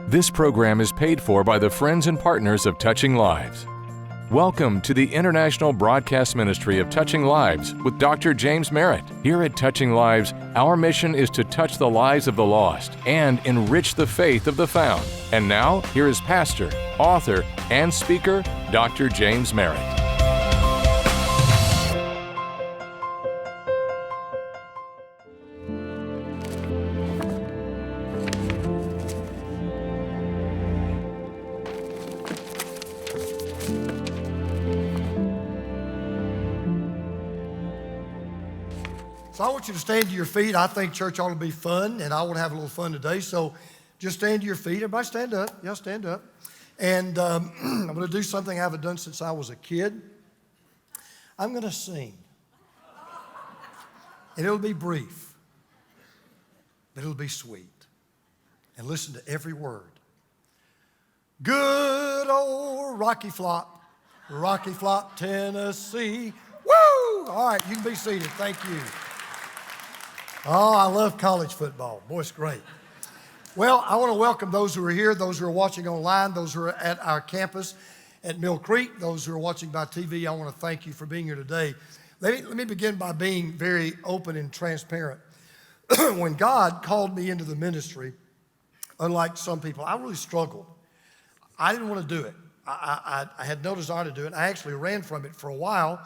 This program is paid for by the friends and partners of Touching Lives. Welcome to the International Broadcast Ministry of Touching Lives with Dr. James Merritt. Here at Touching Lives, our mission is to touch the lives of the lost and enrich the faith of the found. And now, here is pastor, author, and speaker, Dr. James Merritt. So I want you to stand to your feet. I think church ought to be fun, and I want to have a little fun today. So just stand to your feet. Everybody stand up. Yeah, stand up. And I'm going to do something I haven't done since I was a kid. I'm going to sing. And it'll be brief, but it'll be sweet. And listen to every word. Good old Rocky Flop, Tennessee. Woo! All right, you can be seated. Thank you. Oh, I love college football. Boy, it's great. Well, I want to welcome those who are here, those who are watching online, those who are at our campus at Mill Creek, those who are watching by TV. I want to thank you for being here today. Let me begin by being very open and transparent. When God called me into the ministry, unlike some people, I really struggled. I didn't want to do it. I had no desire to do it. I actually ran from it for a while.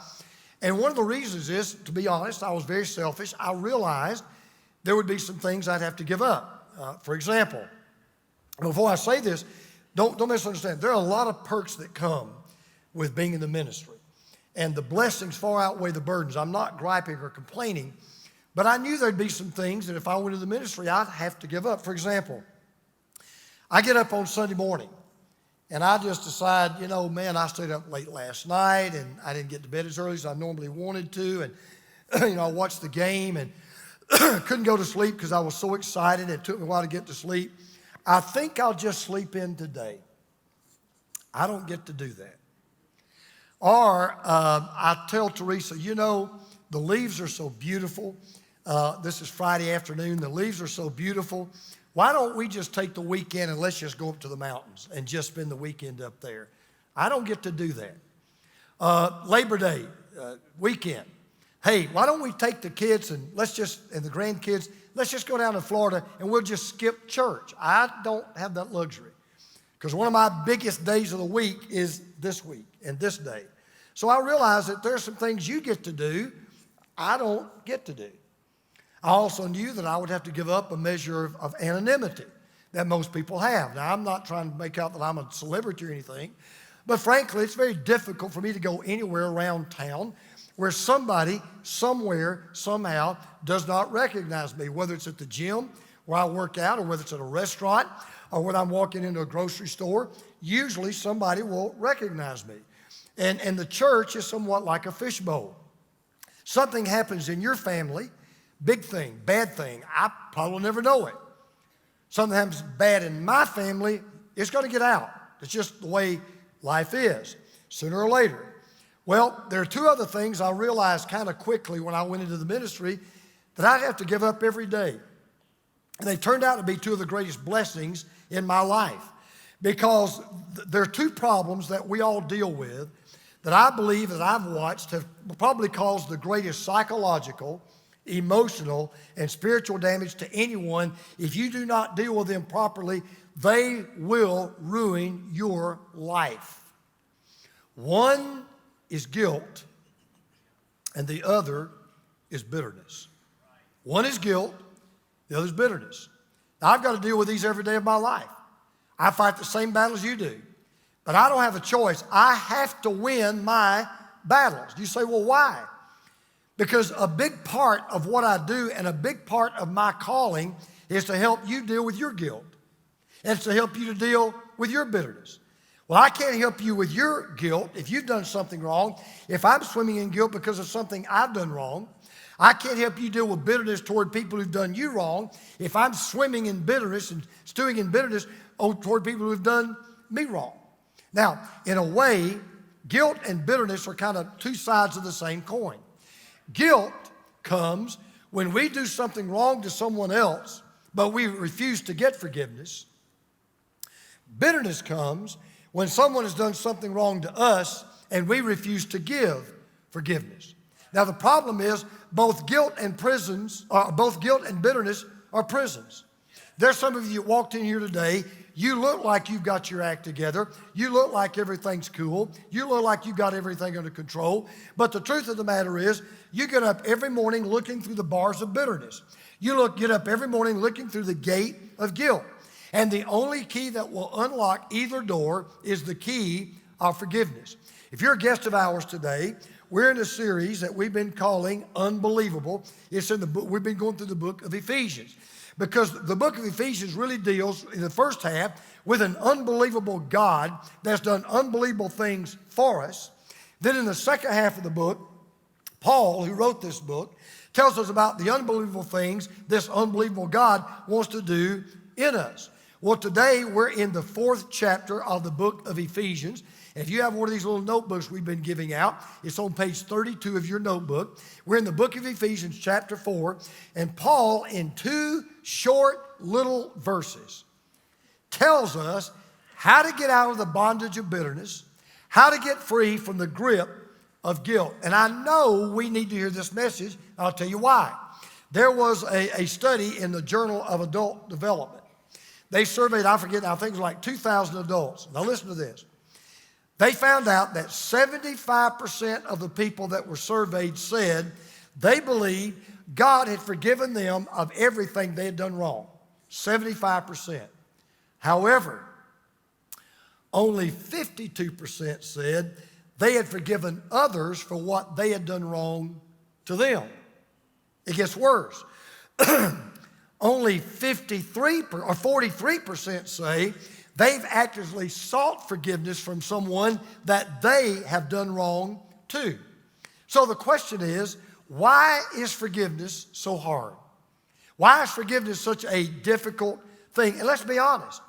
And one of the reasons is, to be honest, I was very selfish. I realized there would be some things I'd have to give up. For example, before I say this, don't misunderstand. There are a lot of perks that come with being in the ministry. And the blessings far outweigh the burdens. I'm not griping or complaining, but I knew there'd be some things that if I went to the ministry, I'd have to give up. For example, I get up on Sunday morning. And I just decide, I stayed up late last night and I didn't get to bed as early as I normally wanted to. And, I watched the game and couldn't go to sleep because I was so excited. It took me a while to get to sleep. I think I'll just sleep in today. I don't get to do that. Or I tell Teresa, the leaves are so beautiful. This is Friday afternoon. The leaves are so beautiful. Why don't we just take the weekend and let's just go up to the mountains and just spend the weekend up there? I don't get to do that. Labor Day weekend. Hey, why don't we take the kids and the grandkids, let's just go down to Florida and we'll just skip church. I don't have that luxury because one of my biggest days of the week is this week and this day. So I realize that there are some things you get to do I don't get to do. I also knew that I would have to give up a measure of anonymity that most people have. Now, I'm not trying to make out that I'm a celebrity or anything, but frankly, it's very difficult for me to go anywhere around town where somebody, somewhere, somehow does not recognize me, whether it's at the gym where I work out or whether it's at a restaurant or when I'm walking into a grocery store. Usually somebody will recognize me. And the church is somewhat like a fishbowl. Something happens in your family, big thing, bad thing, I probably will never know it. Something happens bad in my family, it's going to get out. It's just the way life is, sooner or later. Well, there are two other things I realized kind of quickly when I went into the ministry that I'd have to give up every day. And they turned out to be two of the greatest blessings in my life because there are two problems that we all deal with that I believe that I've watched have probably caused the greatest psychological, emotional, and spiritual damage to anyone. If you do not deal with them properly, they will ruin your life. One is guilt, and the other is bitterness. One is guilt, the other is bitterness. Now, I've got to deal with these every day of my life. I fight the same battles you do, but I don't have a choice. I have to win my battles. You say, well, why? Because a big part of what I do and a big part of my calling is to help you deal with your guilt. And it's to help you to deal with your bitterness. Well, I can't help you with your guilt if you've done something wrong. If I'm swimming in guilt because of something I've done wrong, I can't help you deal with bitterness toward people who've done you wrong if I'm swimming in bitterness and stewing in bitterness toward people who've done me wrong. Now, in a way, guilt and bitterness are kind of two sides of the same coin. Guilt comes when we do something wrong to someone else, but we refuse to get forgiveness. Bitterness comes when someone has done something wrong to us and we refuse to give forgiveness. Now the problem is both guilt and bitterness are prisons. There's some of you that walked in here today. You look like you've got your act together. You look like everything's cool. You look like you've got everything under control. But the truth of the matter is, you get up every morning looking through the bars of bitterness. Get up every morning looking through the gate of guilt. And the only key that will unlock either door is the key of forgiveness. If you're a guest of ours today, we're in a series that we've been calling Unbelievable. It's in the book. We've been going through the book of Ephesians. Because the book of Ephesians really deals, in the first half, with an unbelievable God that's done unbelievable things for us. Then in the second half of the book, Paul, who wrote this book, tells us about the unbelievable things this unbelievable God wants to do in us. Well, today we're in the 4th chapter of the book of Ephesians. And if you have one of these little notebooks we've been giving out, it's on page 32 of your notebook. We're in the book of Ephesians, chapter 4. And Paul, in 2 short little verses, tells us how to get out of the bondage of bitterness, how to get free from the grip of guilt. And I know we need to hear this message. I'll tell you why. There was a study in the Journal of Adult Development. They surveyed, I think it was like 2,000 adults. Now listen to this. They found out that 75% of the people that were surveyed said they believed God had forgiven them of everything they had done wrong. 75%. However, only 52% said they had forgiven others for what they had done wrong to them. It gets worse. Only 43% say they've actively sought forgiveness from someone that they have done wrong to. So the question is, why is forgiveness so hard? Why is forgiveness such a difficult thing? And let's be honest,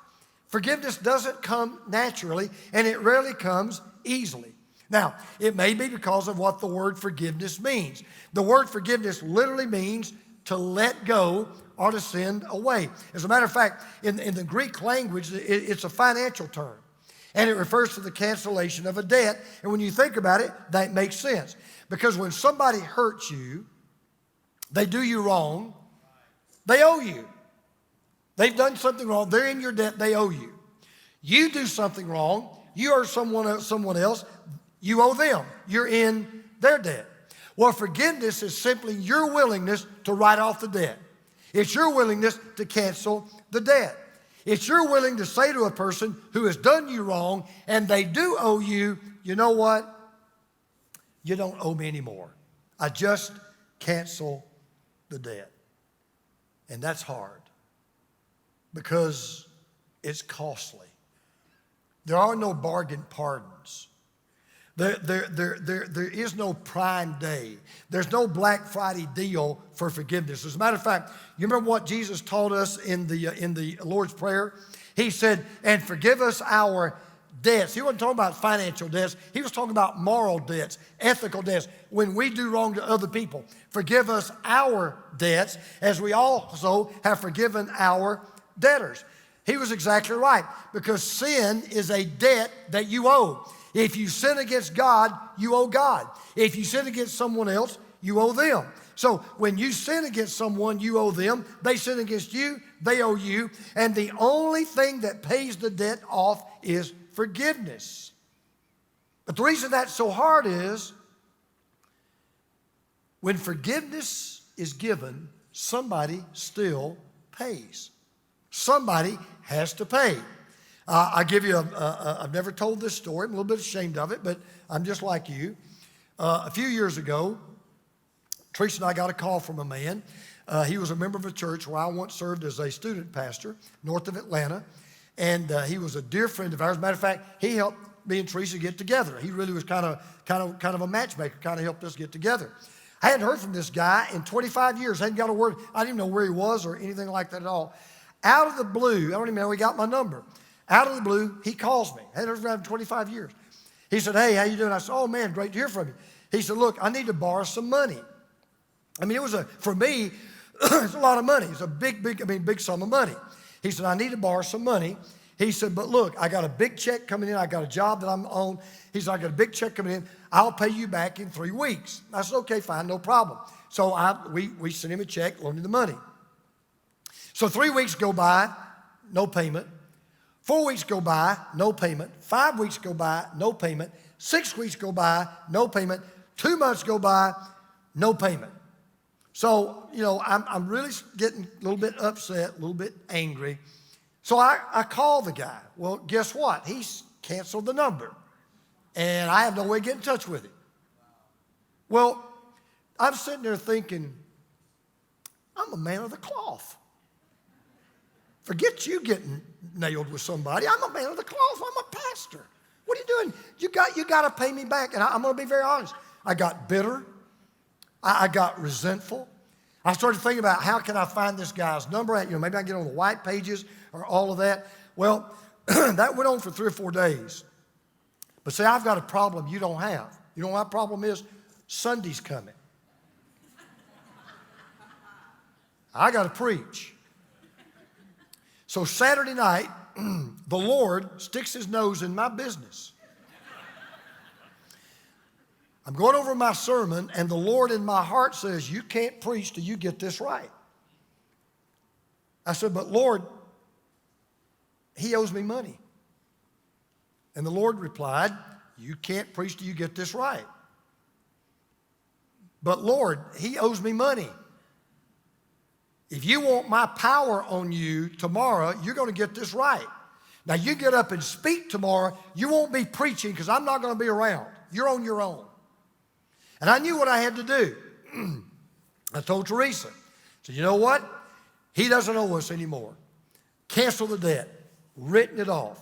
forgiveness doesn't come naturally, and it rarely comes easily. Now, it may be because of what the word forgiveness means. The word forgiveness literally means to let go or to send away. As a matter of fact, in the Greek language, it's a financial term. And it refers to the cancellation of a debt. And when you think about it, that makes sense. Because when somebody hurts you, they do you wrong, they owe you. They've done something wrong. They're in your debt. They owe you. You do something wrong. You owe someone else. You owe them. You're in their debt. Well, forgiveness is simply your willingness to write off the debt. It's your willingness to cancel the debt. It's your willing to say to a person who has done you wrong and they do owe you, you know what? You don't owe me anymore. I just cancel the debt. And that's hard because it's costly. There are no bargain pardons. There is no Prime Day. There's no Black Friday deal for forgiveness. As a matter of fact, you remember what Jesus taught us in the Lord's Prayer? He said, and forgive us our debts. He wasn't talking about financial debts. He was talking about moral debts, ethical debts. When we do wrong to other people, forgive us our debts as we also have forgiven our debtors. He was exactly right, because sin is a debt that you owe. If you sin against God, you owe God. If you sin against someone else, you owe them. So when you sin against someone, you owe them. They sin against you, they owe you. And the only thing that pays the debt off is forgiveness. But the reason that's so hard is when forgiveness is given, somebody still pays. Somebody has to pay. I give you I've never told this story. I'm a little bit ashamed of it, but I'm just like you. A few years ago, Teresa and I got a call from a man. He was a member of a church where I once served as a student pastor north of Atlanta. And he was a dear friend of ours. As a matter of fact, he helped me and Teresa get together. He really was kind of a matchmaker, kind of helped us get together. I hadn't heard from this guy in 25 years. I hadn't got a word. I didn't even know where he was or anything like that at all. Out of the blue, I don't even know he got my number. Out of the blue, he calls me. I hadn't heard from him in 25 years. He said, hey, how you doing? I said, oh, man, great to hear from you. He said, look, I need to borrow some money. I mean, for me, it's a lot of money. It's a big sum of money. He said, I need to borrow some money. He said, but look, I got a big check coming in. I got a job that I'm on. He said, I got a big check coming in. I'll pay you back in 3 weeks. I said, okay, fine, no problem. So we sent him a check, loaned him the money. So 3 weeks go by, no payment. 4 weeks go by, no payment. 5 weeks go by, no payment. 6 weeks go by, no payment. 2 months go by, no payment. So, I'm really getting a little bit upset, a little bit angry. So I called the guy. Well, guess what? He's canceled the number. And I have no way to get in touch with him. Well, I'm sitting there thinking, I'm a man of the cloth. Forget you getting nailed with somebody. I'm a man of the cloth. I'm a pastor. What are you doing? You got to pay me back. And I'm going to be very honest. I got bitter. I got resentful. I started thinking about how can I find this guy's number. Maybe I can get on the white pages or all of that. Well, that went on for 3 or 4 days. But see, I've got a problem you don't have. You know what my problem is? Sunday's coming. I got to preach. So Saturday night, the Lord sticks his nose in my business. I'm going over my sermon, and the Lord in my heart says, you can't preach till you get this right. I said, but Lord, he owes me money. And the Lord replied, you can't preach till you get this right. But Lord, he owes me money. If you want my power on you tomorrow, you're going to get this right. Now, you get up and speak tomorrow, you won't be preaching because I'm not going to be around. You're on your own. And I knew what I had to do. I told Teresa, I said, you know what? He doesn't owe us anymore. Cancel the debt, written it off,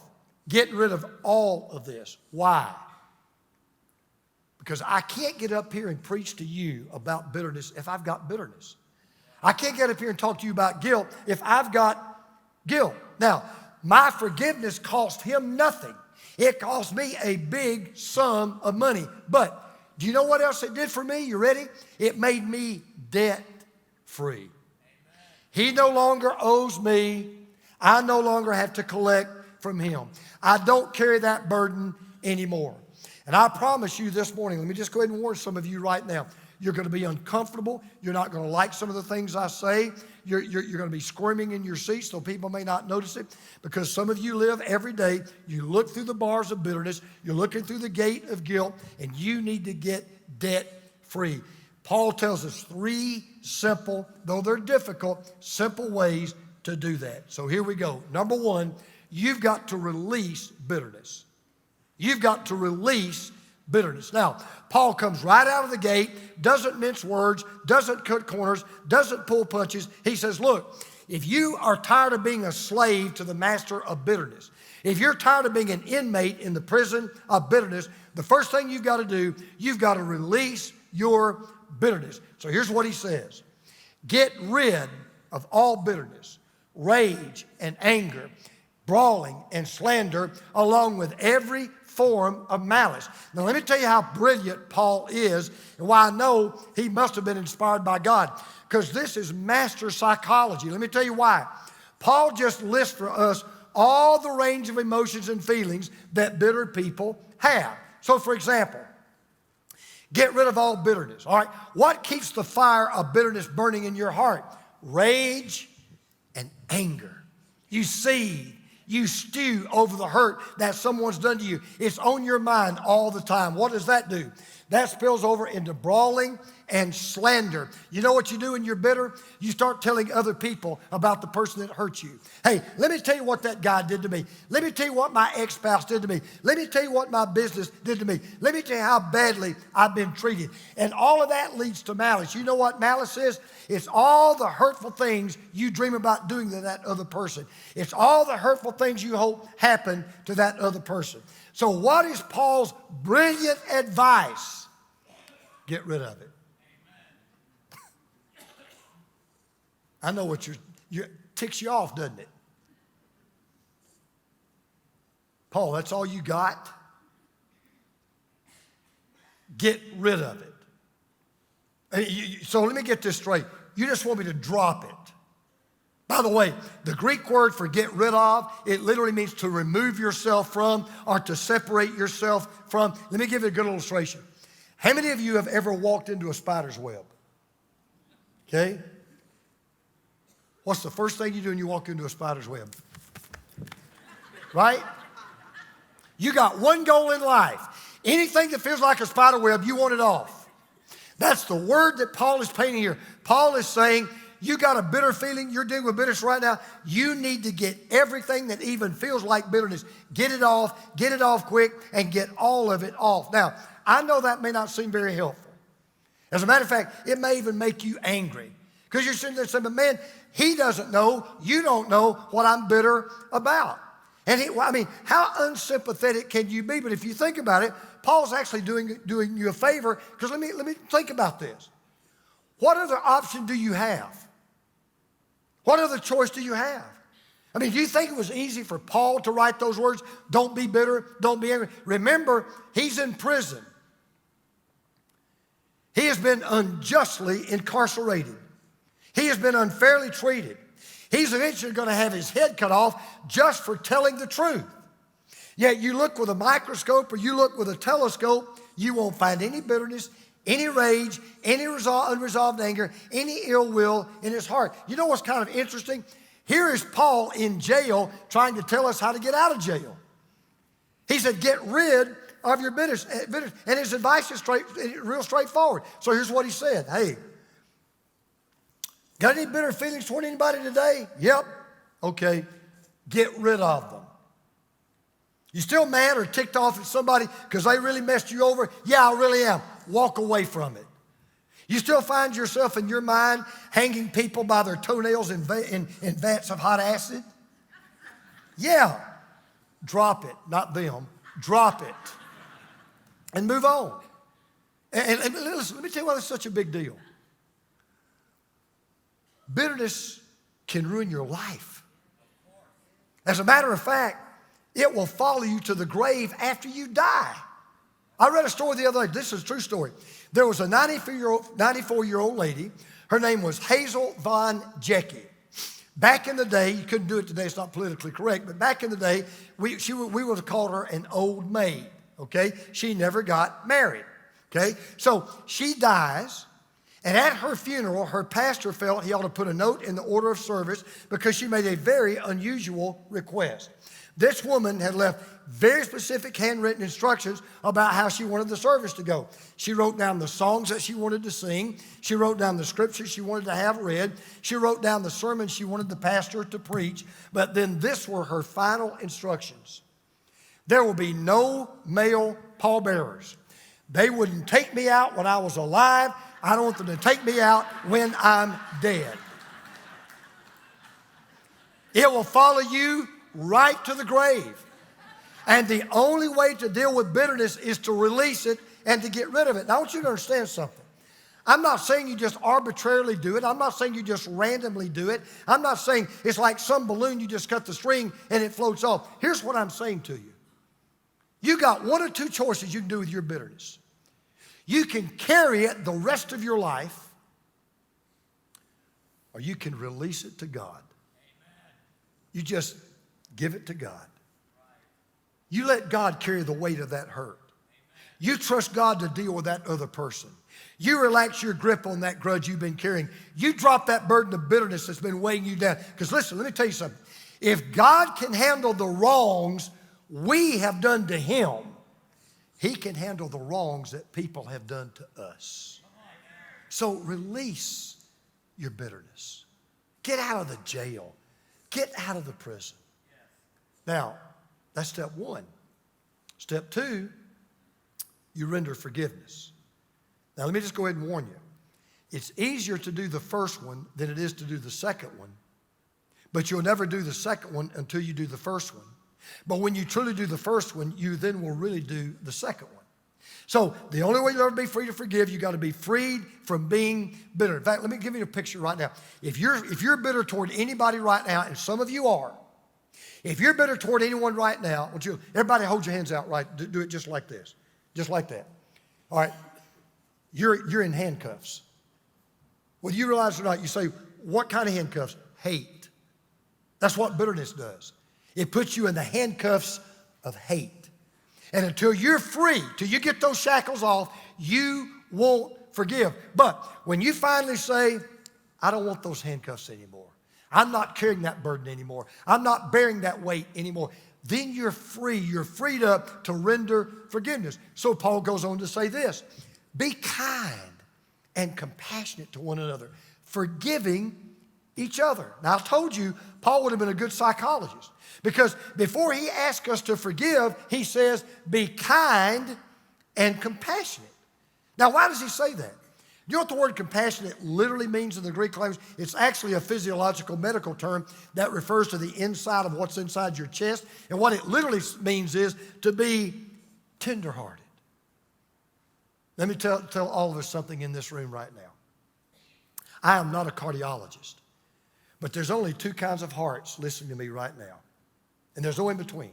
getting rid of all of this. Why? Because I can't get up here and preach to you about bitterness if I've got bitterness. I can't get up here and talk to you about guilt if I've got guilt. Now, my forgiveness cost him nothing. It cost me a big sum of money. But do you know what else it did for me? You ready? It made me debt-free. He no longer owes me. I no longer have to collect from him. I don't carry that burden anymore. And I promise you this morning, let me just go ahead and warn some of you right now. You're going to be uncomfortable. You're not going to like some of the things I say. You're going to be squirming in your seats so people may not notice it, because some of you live every day. You look through the bars of bitterness. You're looking through the gate of guilt, and you need to get debt-free. Paul tells us 3 simple, though they're difficult, simple ways to do that. So here we go. Number 1, you've got to release bitterness. You've got to release bitterness. Now, Paul comes right out of the gate, doesn't mince words, doesn't cut corners, doesn't pull punches. He says, look, if you are tired of being a slave to the master of bitterness, if you're tired of being an inmate in the prison of bitterness, the first thing you've got to do, you've got to release your bitterness. So here's what he says. Get rid of all bitterness, rage and anger, brawling and slander, along with every form of malice. Now, let me tell you how brilliant Paul is and why I know he must have been inspired by God, because this is master psychology. Let me tell you why. Paul just lists for us all the range of emotions and feelings that bitter people have. So, for example, get rid of all bitterness. All right, what keeps the fire of bitterness burning in your heart? Rage and anger. You seethe. You stew over the hurt that someone's done to you. It's on your mind all the time. What does that do? That spills over into brawling and slander. You know what you do when you're bitter? You start telling other people about the person that hurt you. Hey, let me tell you what that guy did to me. Let me tell you what my ex-spouse did to me. Let me tell you what my business did to me. Let me tell you how badly I've been treated. And all of that leads to malice. You know what malice is? It's all the hurtful things you dream about doing to that other person. It's all the hurtful things you hope happen to that other person. So what is Paul's brilliant advice? Get rid of it. I know what ticks you off, doesn't it? Paul, that's all you got? Get rid of it. So let me get this straight. You just want me to drop it. By the way, the Greek word for get rid of, it literally means to remove yourself from or to separate yourself from. Let me give you a good illustration. How many of you have ever walked into a spider's web? Okay? What's the first thing you do when you walk into a spider's web? Right? You got one goal in life. Anything that feels like a spider web, you want it off. That's the word that Paul is painting here. Paul is saying, you got a bitter feeling, you're dealing with bitterness right now. You need to get everything that even feels like bitterness. Get it off quick, and get all of it off. Now, I know that may not seem very helpful. As a matter of fact, it may even make you angry. Because you're sitting there saying, but man, he doesn't know, you don't know what I'm bitter about. And how unsympathetic can you be? But if you think about it, Paul's actually doing you a favor, because let me think about this. What other option do you have? What other choice do you have? Do you think it was easy for Paul to write those words? Don't be bitter, don't be angry. Remember, he's in prison. He has been unjustly incarcerated. He has been unfairly treated. He's eventually going to have his head cut off just for telling the truth. Yet you look with a microscope or you look with a telescope, you won't find any bitterness, any rage, any unresolved anger, any ill will in his heart. You know what's kind of interesting? Here is Paul in jail trying to tell us how to get out of jail. He said, get rid of your bitterness. And his advice is real straightforward. So here's what he said. Hey, got any bitter feelings toward anybody today? Yep. Okay. Get rid of them. You still mad or ticked off at somebody because they really messed you over? Yeah, I really am. Walk away from it. You still find yourself in your mind hanging people by their toenails in vats of hot acid? Yeah. Drop it. Not them. Drop it. And move on. And listen, let me tell you why this is such a big deal. Bitterness can ruin your life. As a matter of fact, it will follow you to the grave after you die. I read a story the other day. This is a true story. There was a 94-year-old lady. Her name was Hazel Von Jecke. Back in the day, you couldn't do it today, it's not politically correct, but back in the day, we would have called her an old maid, okay? She never got married, okay? So she dies, and at her funeral, her pastor felt he ought to put a note in the order of service because she made a very unusual request. This woman had left very specific handwritten instructions about how she wanted the service to go. She wrote down the songs that she wanted to sing. She wrote down the scriptures she wanted to have read. She wrote down the sermon she wanted the pastor to preach. But then this were her final instructions. There will be no male pallbearers. They wouldn't take me out when I was alive. I don't want them to take me out when I'm dead. It will follow you right to the grave. And the only way to deal with bitterness is to release it and to get rid of it. Now, I want you to understand something. I'm not saying you just arbitrarily do it. I'm not saying you just randomly do it. I'm not saying it's like some balloon, you just cut the string and it floats off. Here's what I'm saying to you. You got one or two choices you can do with your bitterness. You can carry it the rest of your life, or you can release it to God. You just give it to God. You let God carry the weight of that hurt. You trust God to deal with that other person. You relax your grip on that grudge you've been carrying. You drop that burden of bitterness that's been weighing you down. Because listen, let me tell you something. If God can handle the wrongs we have done to him, he can handle the wrongs that people have done to us. So release your bitterness. Get out of the jail. Get out of the prison. Now, that's step one. Step two, you render forgiveness. Now, let me just go ahead and warn you. It's easier to do the first one than it is to do the second one. But you'll never do the second one until you do the first one. But when you truly do the first one, you then will really do the second one. So the only way you'll ever be free to forgive, you got to be freed from being bitter. In fact, let me give you a picture right now. If you're bitter toward anybody right now, and some of you are, if you're bitter toward anyone right now, everybody hold your hands out right. Do it just like this. Just like that. All right. You're in handcuffs. Whether you realize it or not, you say, what kind of handcuffs? Hate. That's what bitterness does. It puts you in the handcuffs of hate. And until you're free, till you get those shackles off, you won't forgive. But when you finally say, I don't want those handcuffs anymore. I'm not carrying that burden anymore. I'm not bearing that weight anymore. Then you're free. You're freed up to render forgiveness. So Paul goes on to say this, be kind and compassionate to one another, forgiving each other. Now, I told you, Paul would have been a good psychologist because before he asks us to forgive, he says, be kind and compassionate. Now, why does he say that? You know what the word compassionate literally means in the Greek language? It's actually a physiological medical term that refers to the inside of what's inside your chest. And what it literally means is to be tenderhearted. Let me tell all of us something in this room right now. I am not a cardiologist, but there's only two kinds of hearts listening to me right now. And there's no in between.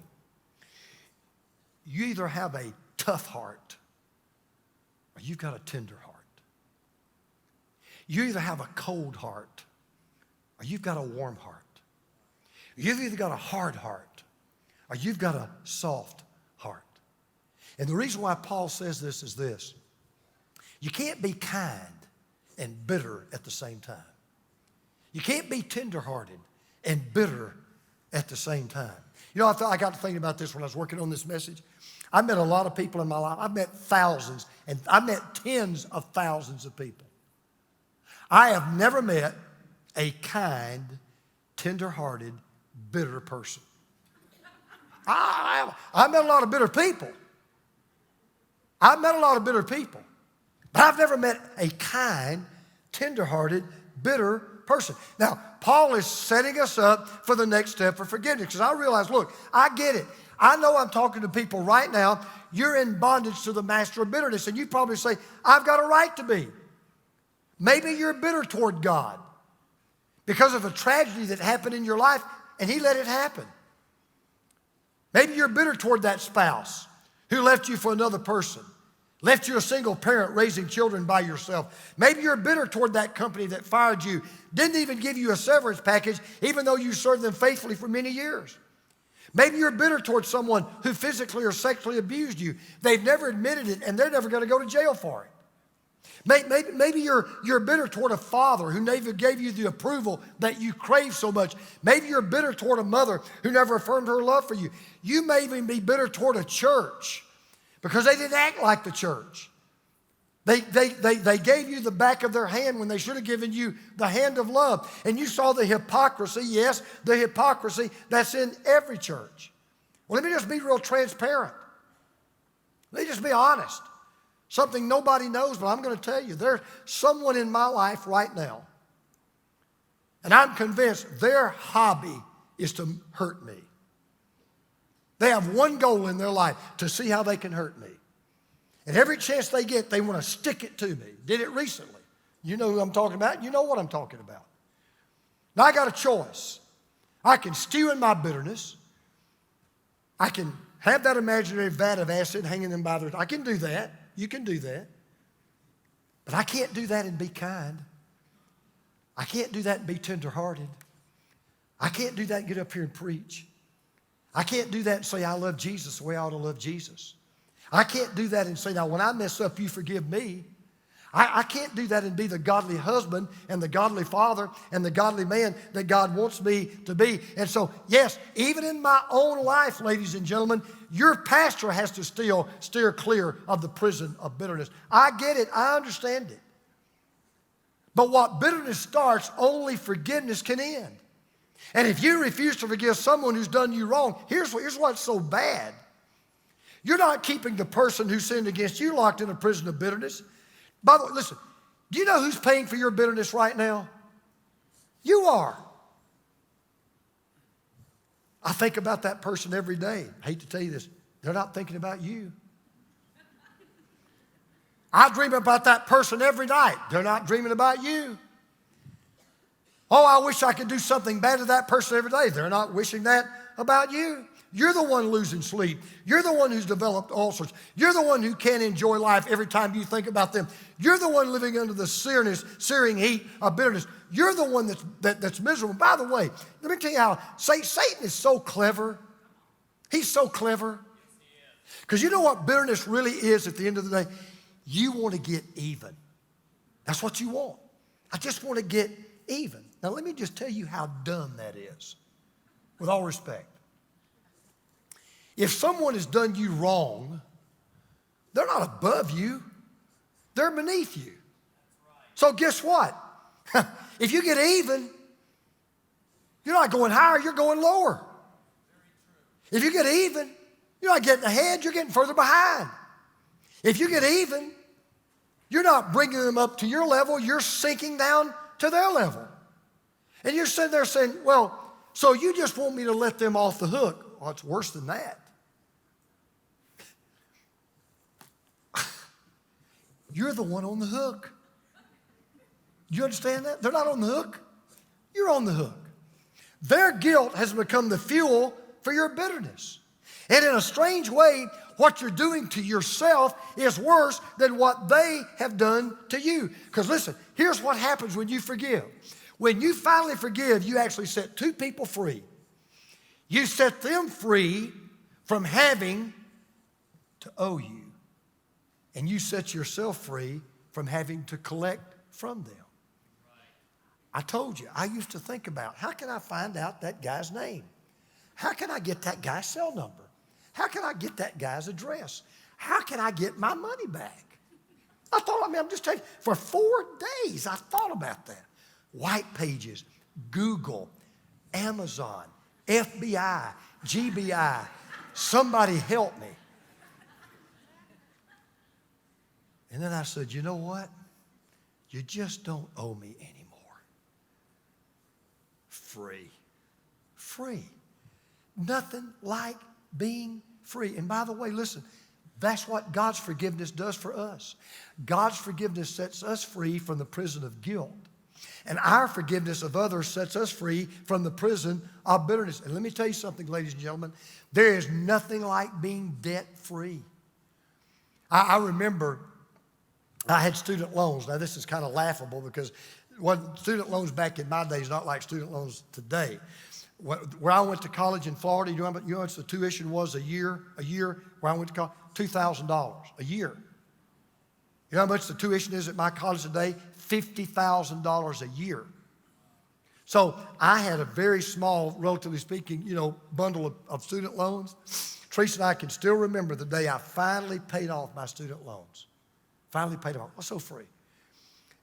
You either have a tough heart or you've got a tender heart. You either have a cold heart or you've got a warm heart. You've either got a hard heart or you've got a soft heart. And the reason why Paul says this is this. You can't be kind and bitter at the same time. You can't be tenderhearted and bitter at the same time. You know, I got to thinking about this when I was working on this message. I met a lot of people in my life. I've met thousands, and I've met tens of thousands of people. I have never met a kind, tender-hearted, bitter person. I met a lot of bitter people. I've met a lot of bitter people. But I've never met a kind, tender-hearted, bitter person. Now, Paul is setting us up for the next step for forgiveness because I realize, look, I get it. I know I'm talking to people right now. You're in bondage to the master of bitterness, and you probably say, I've got a right to be. Maybe you're bitter toward God because of a tragedy that happened in your life and He let it happen. Maybe you're bitter toward that spouse who left you for another person, left you a single parent raising children by yourself. Maybe you're bitter toward that company that fired you, didn't even give you a severance package even though you served them faithfully for many years. Maybe you're bitter toward someone who physically or sexually abused you. They've never admitted it and they're never going to go to jail for it. Maybe you're bitter toward a father who never gave you the approval that you crave so much. Maybe you're bitter toward a mother who never affirmed her love for you. You may even be bitter toward a church because they didn't act like the church. They gave you the back of their hand when they should have given you the hand of love. And you saw the hypocrisy, yes, the hypocrisy that's in every church. Well, let me just be real transparent. Let me just be honest. Something nobody knows, but I'm going to tell you, there's someone in my life right now, and I'm convinced their hobby is to hurt me. They have one goal in their life, to see how they can hurt me. And every chance they get, they want to stick it to me. Did it recently. You know who I'm talking about. You know what I'm talking about. Now, I got a choice. I can stew in my bitterness. I can have that imaginary vat of acid hanging them by their... I can do that. You can do that. But I can't do that and be kind. I can't do that and be tenderhearted. I can't do that and get up here and preach. I can't do that and say I love Jesus the way I ought to love Jesus. I can't do that and say, now when I mess up, you forgive me. I can't do that and be the godly husband and the godly father and the godly man that God wants me to be. And so, yes, even in my own life, ladies and gentlemen, your pastor has to still steer clear of the prison of bitterness. I get it. I understand it. But what bitterness starts, only forgiveness can end. And if you refuse to forgive someone who's done you wrong, here's what's so bad. You're not keeping the person who sinned against you locked in a prison of bitterness. By the way, listen, do you know who's paying for your bitterness right now? You are. I think about that person every day. I hate to tell you this. They're not thinking about you. I dream about that person every night. They're not dreaming about you. Oh, I wish I could do something bad to that person every day. They're not wishing that about you. You're the one losing sleep. You're the one who's developed ulcers. You're the one who can't enjoy life every time you think about them. You're the one living under the searing heat of bitterness. You're the one that's miserable. By the way, let me tell you how Satan is so clever. He's so clever. Because you know what bitterness really is at the end of the day? You want to get even. That's what you want. I just want to get even. Now, let me just tell you how dumb that is, with all respect. If someone has done you wrong, they're not above you. They're beneath you. So guess what? If you get even, you're not going higher, you're going lower. If you get even, you're not getting ahead, you're getting further behind. If you get even, you're not bringing them up to your level, you're sinking down to their level. And you're sitting there saying, well, so you just want me to let them off the hook. Well, it's worse than that. You're the one on the hook. You understand that? They're not on the hook. You're on the hook. Their guilt has become the fuel for your bitterness. And in a strange way, what you're doing to yourself is worse than what they have done to you. Because listen, here's what happens when you forgive. When you finally forgive, you actually set two people free. You set them free from having to owe you. And you set yourself free from having to collect from them. I told you, I used to think about, how can I find out that guy's name? How can I get that guy's cell number? How can I get that guy's address? How can I get my money back? I'm just telling you, for 4 days I thought about that. White pages, Google, Amazon, FBI, GBI, somebody help me. And then I said, you know what? You just don't owe me anymore. Free. Free. Nothing like being free. And by the way, listen, that's what God's forgiveness does for us. God's forgiveness sets us free from the prison of guilt. And our forgiveness of others sets us free from the prison of bitterness. And let me tell you something, ladies and gentlemen. There is nothing like being debt-free. I remember I had student loans. Now, this is kind of laughable because student loans back in my day is not like student loans today. Where I went to college in Florida, you know how much the tuition was a year where I went to college? $2,000 a year. You know how much the tuition is at my college today? $50,000 a year. So I had a very small, relatively speaking, bundle of student loans. Teresa and I can still remember the day I finally paid off my student loans. Finally paid them off. I was so free.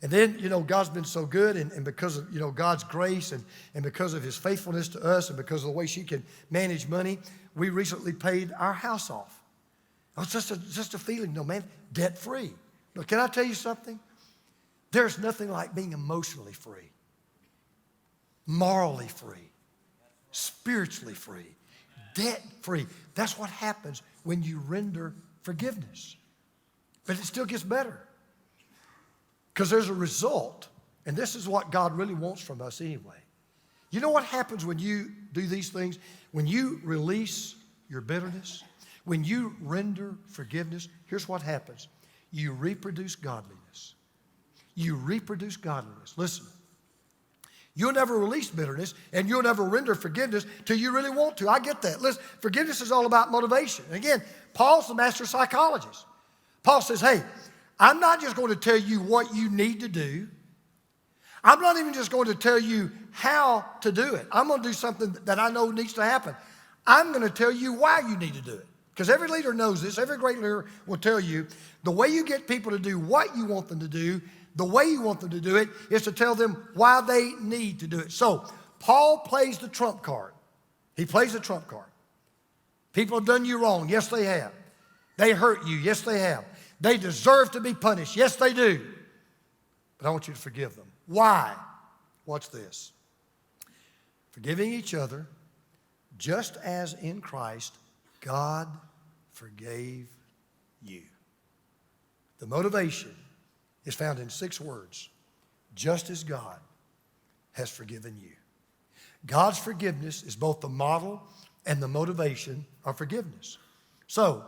And then, God's been so good, and because of, God's grace and because of his faithfulness to us and because of the way she can manage money, we recently paid our house off. It's just a feeling, man, debt-free. But can I tell you something? There's nothing like being emotionally free, morally free, spiritually free, debt-free. That's what happens when you render forgiveness. But it still gets better because there's a result, and this is what God really wants from us anyway. You know what happens when you do these things? When you release your bitterness, when you render forgiveness, here's what happens. You reproduce godliness. You reproduce godliness. Listen, you'll never release bitterness and you'll never render forgiveness till you really want to. I get that. Listen, forgiveness is all about motivation. And again, Paul's the master psychologist. Paul says, hey, I'm not just going to tell you what you need to do. I'm not even just going to tell you how to do it. I'm going to do something that I know needs to happen. I'm going to tell you why you need to do it. Because every leader knows this. Every great leader will tell you the way you get people to do what you want them to do, the way you want them to do it, is to tell them why they need to do it. So Paul plays the trump card. He plays the trump card. People have done you wrong. Yes, they have. They hurt you. Yes, they have. They deserve to be punished. Yes, they do. But I want you to forgive them. Why? Watch this. Forgiving each other, just as in Christ, God forgave you. The motivation is found in 6 words. Just as God has forgiven you. God's forgiveness is both the model and the motivation of forgiveness. So,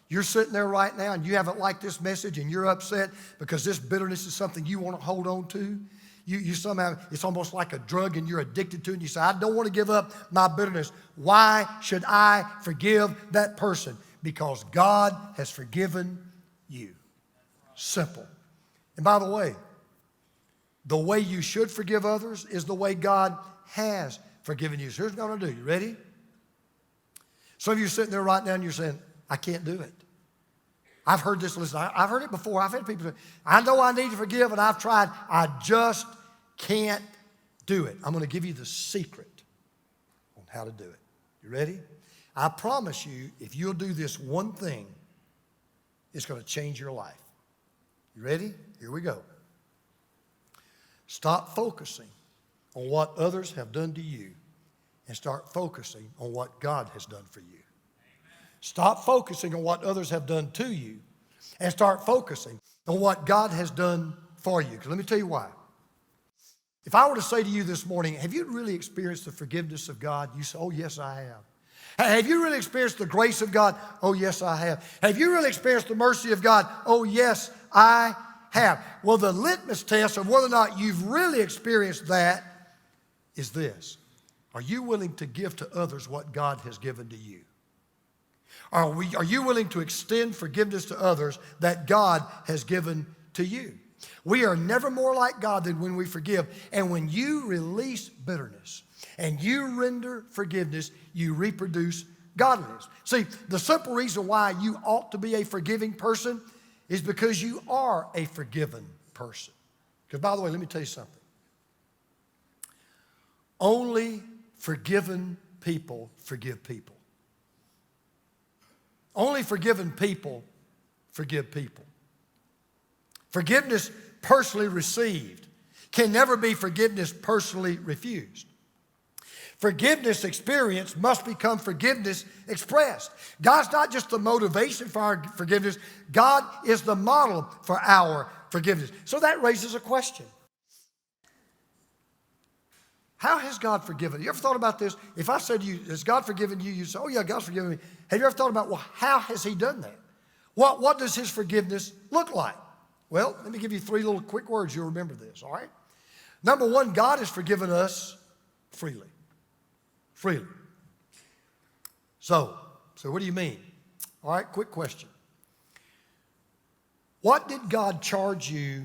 you're sitting there right now and you haven't liked this message and you're upset because this bitterness is something you want to hold on to. You somehow, it's almost like a drug and you're addicted to it and you say, I don't want to give up my bitterness. Why should I forgive that person? Because God has forgiven you. Simple. And by the way you should forgive others is the way God has forgiven you. So here's what I'm going to do. You ready? Some of you are sitting there right now and you're saying, I can't do it. I've heard this. Listen, I've heard it before. I've had people say, I know I need to forgive and I've tried. I just can't do it. I'm going to give you the secret on how to do it. You ready? I promise you, if you'll do this one thing, it's going to change your life. You ready? Here we go. Stop focusing on what others have done to you and start focusing on what God has done for you. Stop focusing on what others have done to you and start focusing on what God has done for you. Because let me tell you why. If I were to say to you this morning, have you really experienced the forgiveness of God? You say, oh, yes, I have. Have you really experienced the grace of God? Oh, yes, I have. Have you really experienced the mercy of God? Oh, yes, I have. Well, the litmus test of whether or not you've really experienced that is this. Are you willing to give to others what God has given to you? Are you willing to extend forgiveness to others that God has given to you? We are never more like God than when we forgive. And when you release bitterness and you render forgiveness, you reproduce godliness. See, the simple reason why you ought to be a forgiving person is because you are a forgiven person. Because, by the way, let me tell you something. Only forgiven people forgive people. Only forgiven people forgive people. Forgiveness personally received can never be forgiveness personally refused. Forgiveness experienced must become forgiveness expressed. God's not just the motivation for our forgiveness. God is the model for our forgiveness. So that raises a question. How has God forgiven? You ever thought about this? If I said to you, has God forgiven you? You say, oh yeah, God's forgiven me. Have you ever thought about, well, how has he done that? What does his forgiveness look like? Well, let me give you 3 little quick words. You'll remember this, all right? Number 1, God has forgiven us freely. Freely. So what do you mean? All right, quick question. What did God charge you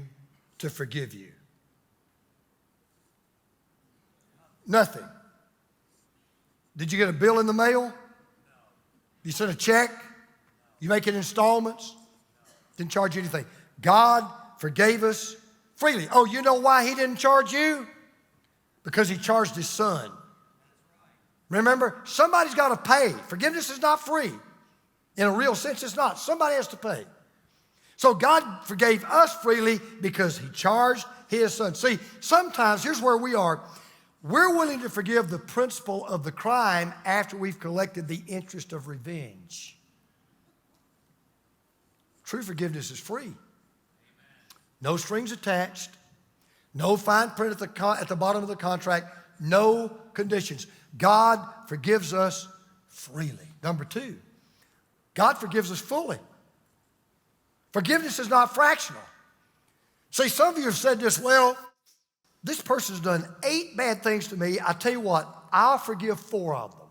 to forgive you? Nothing. Did you get a bill in the mail? You sent a check? You make it in installments? Didn't charge you anything. God forgave us freely. Oh, you know why he didn't charge you? Because he charged his son. Remember, somebody's got to pay. Forgiveness is not free. In a real sense, it's not. Somebody has to pay. So God forgave us freely because he charged his son. See, sometimes, here's where we are. We're willing to forgive the principal of the crime after we've collected the interest of revenge. True forgiveness is free. No strings attached. No fine print at the bottom of the contract. No conditions. God forgives us freely. Number 2, God forgives us fully. Forgiveness is not fractional. See, some of you have said this, well, this person's done 8 bad things to me. I tell you what, I'll forgive 4 of them.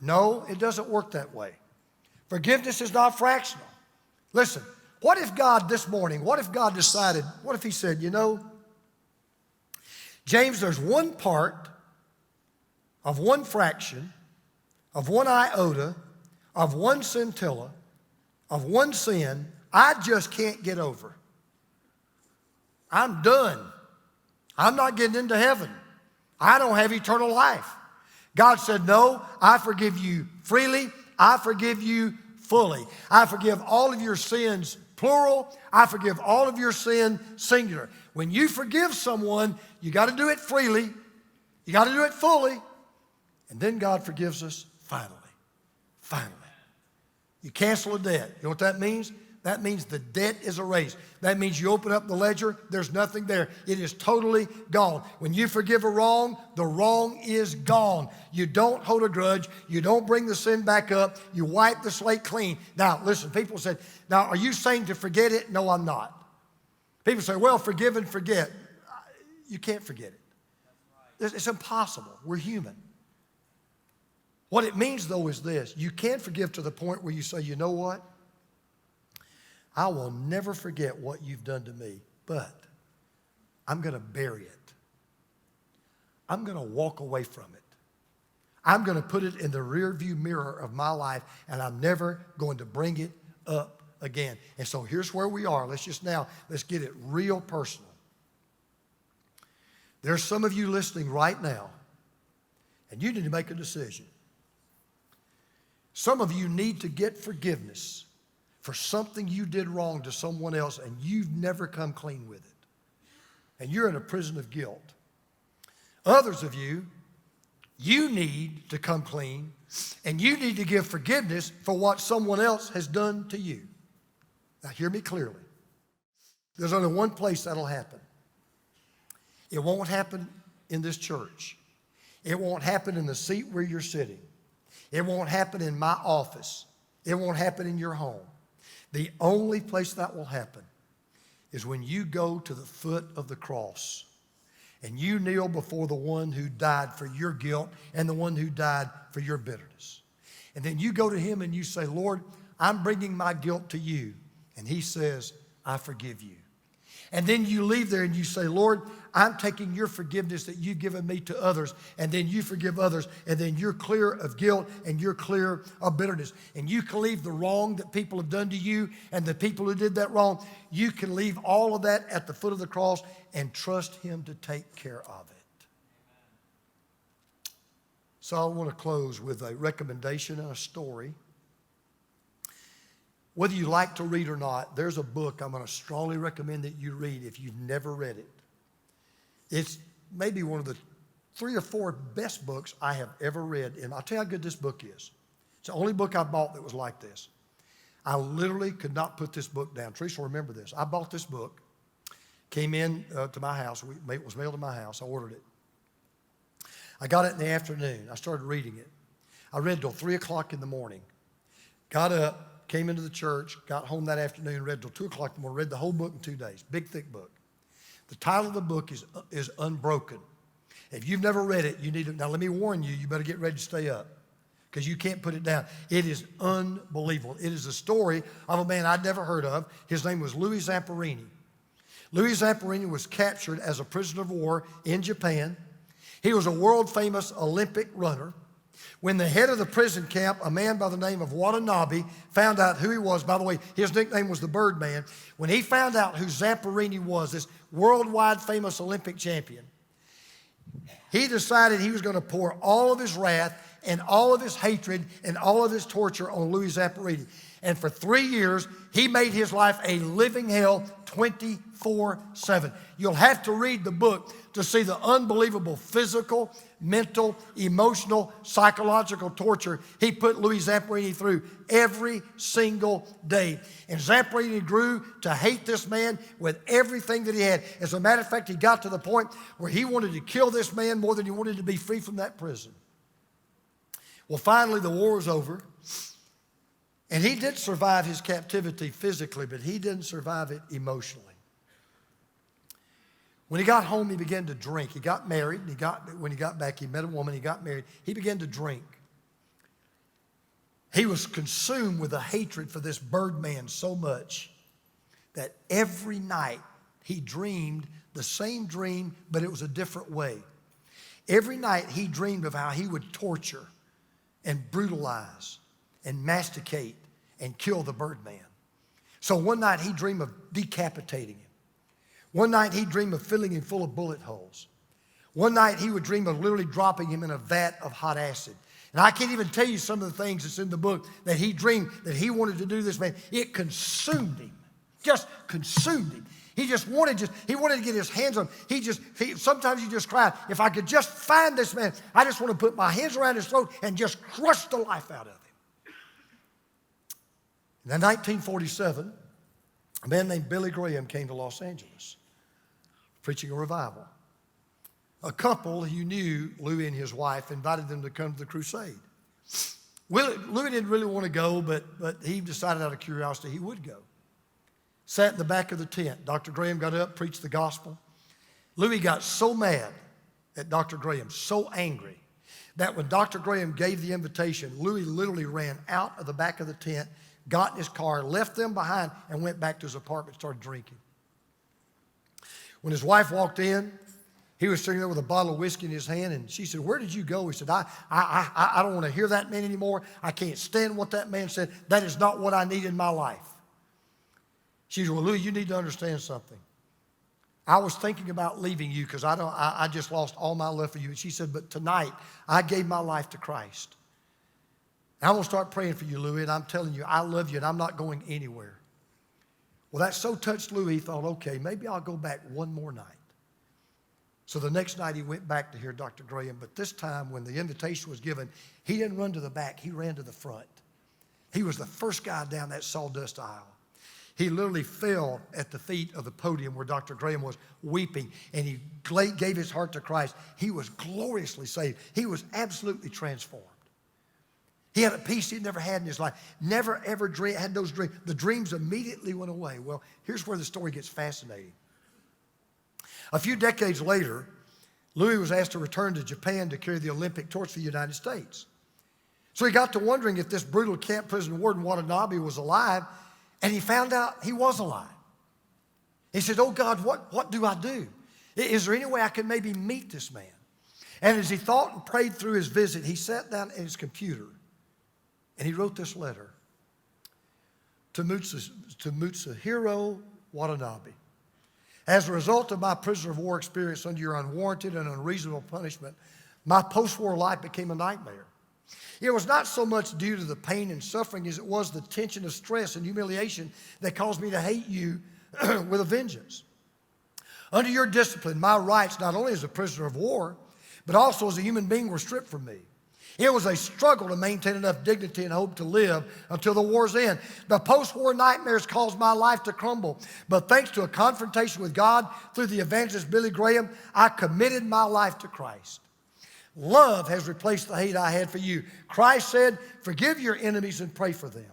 No, it doesn't work that way. Forgiveness is not fractional. Listen, what if God this morning, what if God decided, what if he said, you know, James, there's 1 part of 1 fraction, of 1 iota, of 1 scintilla, of 1 sin I just can't get over. I'm done. I'm not getting into heaven. I don't have eternal life. God said, no, I forgive you freely. I forgive you fully. I forgive all of your sins, plural. I forgive all of your sin, singular. When you forgive someone, you got to do it freely. You got to do it fully. And then God forgives us finally. Finally. You cancel a debt. You know what that means? That means the debt is erased. That means you open up the ledger, there's nothing there. It is totally gone. When you forgive a wrong, the wrong is gone. You don't hold a grudge. You don't bring the sin back up. You wipe the slate clean. Now, listen, people said, now, are you saying to forget it? No, I'm not. People say, well, forgive and forget. You can't forget it. It's impossible. We're human. What it means, though, is this. You can forgive to the point where you say, you know what? I will never forget what you've done to me, but I'm going to bury it. I'm going to walk away from it. I'm going to put it in the rearview mirror of my life, and I'm never going to bring it up again. And so here's where we are. Let's get it real personal. There's some of you listening right now, and you need to make a decision. Some of you need to get forgiveness for something you did wrong to someone else and you've never come clean with it. And you're in a prison of guilt. Others of you, you need to come clean and you need to give forgiveness for what someone else has done to you. Now hear me clearly. There's only one place that'll happen. It won't happen in this church. It won't happen in the seat where you're sitting. It won't happen in my office. It won't happen in your home. The only place that will happen is when you go to the foot of the cross and you kneel before the one who died for your guilt and the one who died for your bitterness. And then you go to him and you say, Lord, I'm bringing my guilt to you. And he says, I forgive you. And then you leave there and you say, Lord, I'm taking your forgiveness that you've given me to others, and then you forgive others, and then you're clear of guilt and you're clear of bitterness. And you can leave the wrong that people have done to you and the people who did that wrong, you can leave all of that at the foot of the cross and trust him to take care of it. So I want to close with a recommendation and a story. Whether you like to read or not, there's a book I'm going to strongly recommend that you read if you've never read it. It's maybe one of the 3 or 4 best books I have ever read, and I'll tell you how good this book is. It's the only book I bought that was like this. I literally could not put this book down. Teresa will remember this. I bought this book, came in to my house. It was mailed to my house. I ordered it. I got it in the afternoon. I started reading it. I read till 3 o'clock in the morning. Got up, came into the church, got home that afternoon, read till 2 o'clock in the morning, read the whole book in 2 days. Big, thick book. The title of the book is Unbroken. If you've never read it, you need to, now let me warn you, you better get ready to stay up because you can't put it down. It is unbelievable. It is a story of a man I'd never heard of. His name was Louis Zamperini. Louis Zamperini was captured as a prisoner of war in Japan. He was a world-famous Olympic runner. When the head of the prison camp, a man by the name of Watanabe, found out who he was, by the way, his nickname was the Birdman. When he found out who Zamperini was, this worldwide famous Olympic champion, he decided he was going to pour all of his wrath and all of his hatred and all of his torture on Louis Zamperini. And for 3 years, he made his life a living hell 24/7. You'll have to read the book to see the unbelievable physical, mental, emotional, psychological torture he put Louis Zamperini through every single day. And Zamperini grew to hate this man with everything that he had. As a matter of fact, he got to the point where he wanted to kill this man more than he wanted to be free from that prison. Well, finally, the war was over. And he did survive his captivity physically, but he didn't survive it emotionally. When he got home, he began to drink. He got married. When he got back, he met a woman. He got married. He began to drink. He was consumed with a hatred for this Birdman so much that every night he dreamed the same dream, but it was a different way. Every night he dreamed of how he would torture and brutalize and masticate and kill the Birdman. So one night he dreamed of decapitating him. One night he'd dream of filling him full of bullet holes. One night he would dream of literally dropping him in a vat of hot acid. And I can't even tell you some of the things that's in the book that he dreamed that he wanted to do to this man. It consumed him, just consumed him. He wanted to get his hands on him. Sometimes he just cried, if I could just find this man, I just want to put my hands around his throat and just crush the life out of him. And in 1947, A man named Billy Graham came to Los Angeles, preaching a revival. A couple who knew Louis and his wife invited them to come to the crusade. Louis didn't really want to go, but he decided out of curiosity he would go. Sat in the back of the tent. Dr. Graham got up, preached the gospel. Louis got so mad at Dr. Graham, so angry, that when Dr. Graham gave the invitation, Louis literally ran out of the back of the tent, got in his car, left them behind, and went back to his apartment and started drinking. When his wife walked in, he was sitting there with a bottle of whiskey in his hand, and she said, "Where did you go?" He said, I don't want to hear that man anymore. I can't stand what that man said. That is not what I need in my life. She said, "Well, Louis, you need to understand something. I was thinking about leaving you because I just lost all my love for you." And she said, "But tonight, I gave my life to Christ. I'm going to start praying for you, Louis, and I'm telling you, I love you, and I'm not going anywhere." Well, that so touched Louis, he thought, okay, maybe I'll go back one more night. So the next night, he went back to hear Dr. Graham, but this time, when the invitation was given, he didn't run to the back, he ran to the front. He was the first guy down that sawdust aisle. He literally fell at the feet of the podium where Dr. Graham was weeping, and he gave his heart to Christ. He was gloriously saved. He was absolutely transformed. He had a peace he'd never had in his life. Never, ever had those dreams. The dreams immediately went away. Well, here's where the story gets fascinating. A few decades later, Louis was asked to return to Japan to carry the Olympic torch for the United States. So he got to wondering if this brutal camp prison warden Watanabe was alive, and he found out he was alive. He said, "Oh God, what do I do? Is there any way I can maybe meet this man?" And as he thought and prayed through his visit, he sat down at his computer and he wrote this letter to Mitsuhiro Watanabe. "As a result of my prisoner of war experience under your unwarranted and unreasonable punishment, my post-war life became a nightmare. It was not so much due to the pain and suffering as it was the tension of stress and humiliation that caused me to hate you with a vengeance. Under your discipline, my rights, not only as a prisoner of war, but also as a human being, were stripped from me. It was a struggle to maintain enough dignity and hope to live until the war's end. The post-war nightmares caused my life to crumble. But thanks to a confrontation with God through the evangelist Billy Graham, I committed my life to Christ. Love has replaced the hate I had for you. Christ said, 'Forgive your enemies and pray for them.'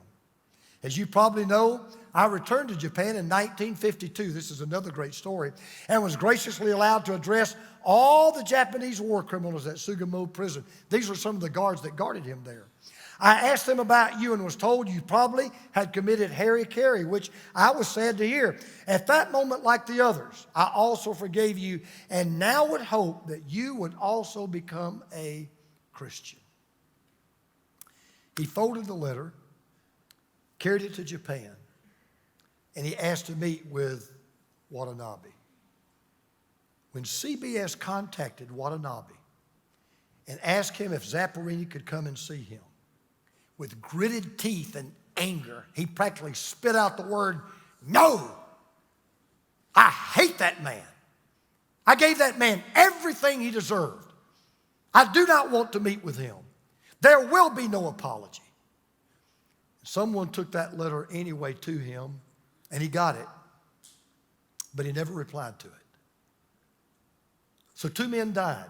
As you probably know, I returned to Japan in 1952. This is another great story. And was graciously allowed to address all the Japanese war criminals at Sugamo prison. These were some of the guards that guarded him there. I asked them about you and was told you probably had committed hara-kiri, which I was sad to hear. At that moment, like the others, I also forgave you and now would hope that you would also become a Christian." He folded the letter, carried it to Japan, and he asked to meet with Watanabe. When CBS contacted Watanabe and asked him if Zapparini could come and see him, with gritted teeth and anger, he practically spit out the word, "No! I hate that man. I gave that man everything he deserved. I do not want to meet with him. There will be no apology." Someone took that letter anyway to him, and he got it, but he never replied to it. So 2 men died.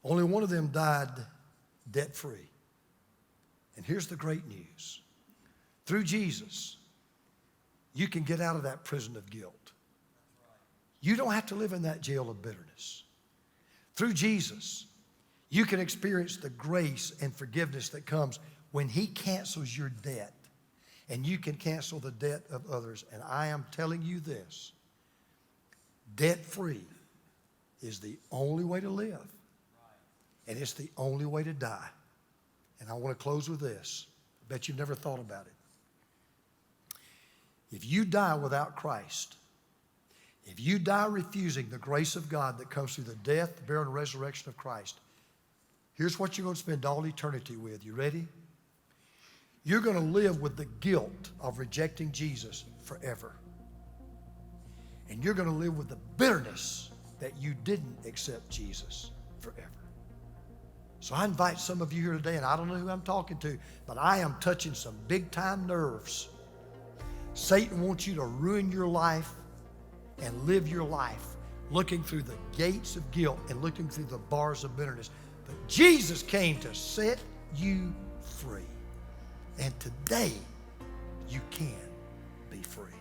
Only one of them died debt-free. And here's the great news. Through Jesus, you can get out of that prison of guilt. You don't have to live in that jail of bitterness. Through Jesus, you can experience the grace and forgiveness that comes when He cancels your debt, and you can cancel the debt of others. And I am telling you this, debt-free is the only way to live, and it's the only way to die. And I want to close with this. I bet you've never thought about it. If you die without Christ, if you die refusing the grace of God that comes through the death, the burial, and resurrection of Christ, here's what you're going to spend all eternity with. You ready? You're going to live with the guilt of rejecting Jesus forever. And you're going to live with the bitterness that you didn't accept Jesus forever. So I invite some of you here today, and I don't know who I'm talking to, but I am touching some big-time nerves Satan wants you to ruin your life and live your life looking through the gates of guilt and looking through the bars of bitterness. But Jesus came to set you free. And today, you can be free.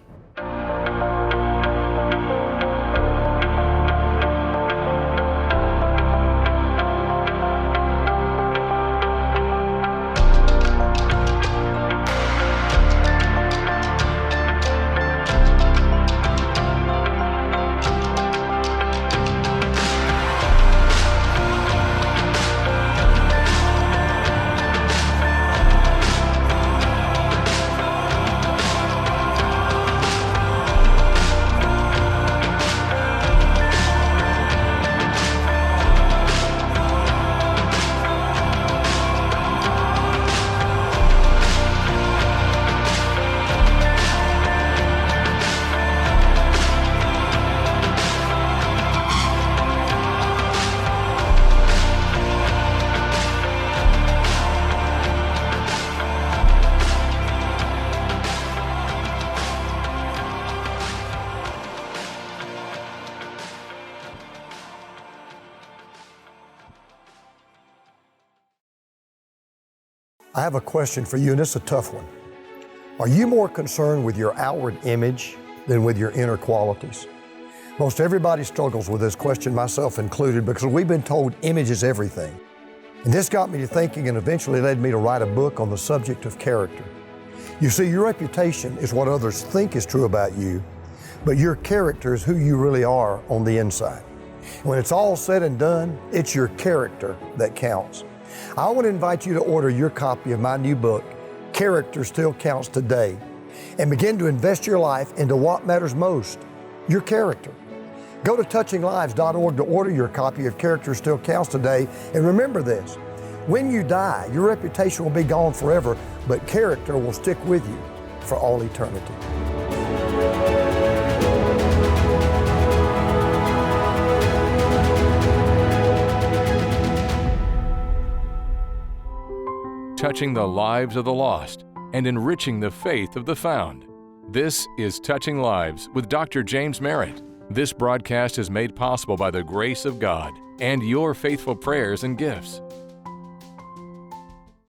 I have a question for you, and it's a tough one. Are you more concerned with your outward image than with your inner qualities? Most everybody struggles with this question, myself included, because we've been told image is everything. And this got me to thinking and eventually led me to write a book on the subject of character. You see, your reputation is what others think is true about you, but your character is who you really are on the inside. When it's all said and done, it's your character that counts. I want to invite you to order your copy of my new book, Character Still Counts Today, and begin to invest your life into what matters most, your character. Go to touchinglives.org to order your copy of Character Still Counts Today, and remember this, when you die, your reputation will be gone forever, but character will stick with you for all eternity. Touching the lives of the lost and enriching the faith of the found. This is Touching Lives with Dr. James Merritt. This broadcast is made possible by the grace of God and your faithful prayers and gifts.